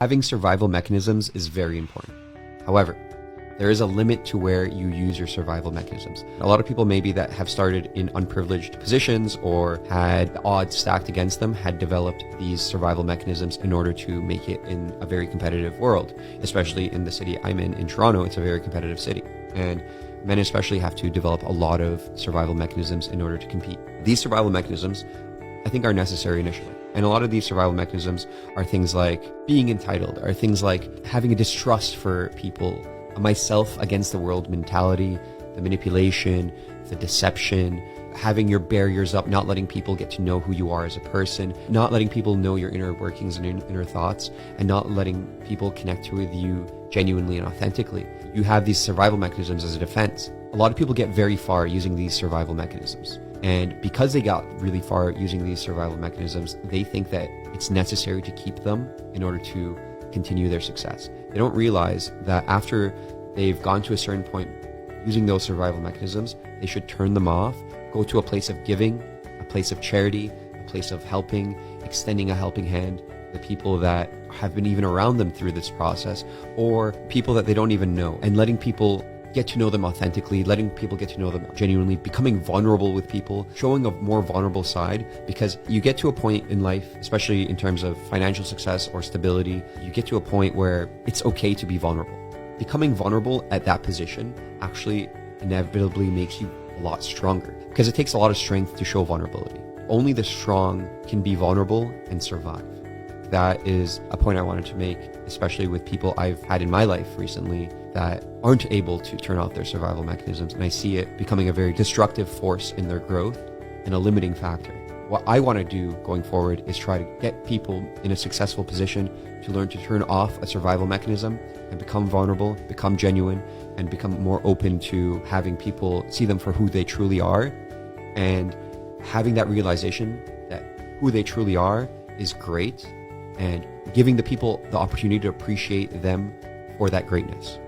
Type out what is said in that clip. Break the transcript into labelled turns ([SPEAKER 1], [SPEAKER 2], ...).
[SPEAKER 1] Having survival mechanisms is very important. However, there is a limit to where you use your survival mechanisms. A lot of people maybe that have started in unprivileged positions or had odds stacked against them had developed these survival mechanisms in order to make it in a very competitive world, especially in the city I'm in Toronto. It's a very competitive city. And men especially have to develop a lot of survival mechanisms in order to compete. These survival mechanisms, I think, are necessary initially. And a lot of these survival mechanisms are things like being entitled, are things like having a distrust for people, a myself against the world mentality, the manipulation, the deception, having your barriers up, not letting people get to know who you are as a person, not letting people know your inner workings and inner thoughts, and not letting people connect with you genuinely and authentically. You have these survival mechanisms as a defense. A lot of people get very far using these survival mechanisms. And because they got really far using these survival mechanisms, they think that it's necessary to keep them in order to continue their success. They don't realize that after they've gone to a certain point using those survival mechanisms, they should turn them off, go to a place of giving, a place of charity, a place of helping, extending a helping hand to the people that have been even around them through this process, or people that they don't even know, and letting people get to know them authentically, letting people get to know them genuinely, becoming vulnerable with people, showing a more vulnerable side, because you get to a point in life, especially in terms of financial success or stability, you get to a point where it's okay to be vulnerable. Becoming vulnerable at that position actually inevitably makes you a lot stronger, because it takes a lot of strength to show vulnerability. Only the strong can be vulnerable and survive. That is a point I wanted to make, especially with people I've had in my life recently that aren't able to turn off their survival mechanisms. And I see it becoming a very destructive force in their growth and a limiting factor. What I want to do going forward is try to get people in a successful position to learn to turn off a survival mechanism and become vulnerable, become genuine, and become more open to having people see them for who they truly are, and having that realization that who they truly are is great, and giving the people the opportunity to appreciate them for that greatness.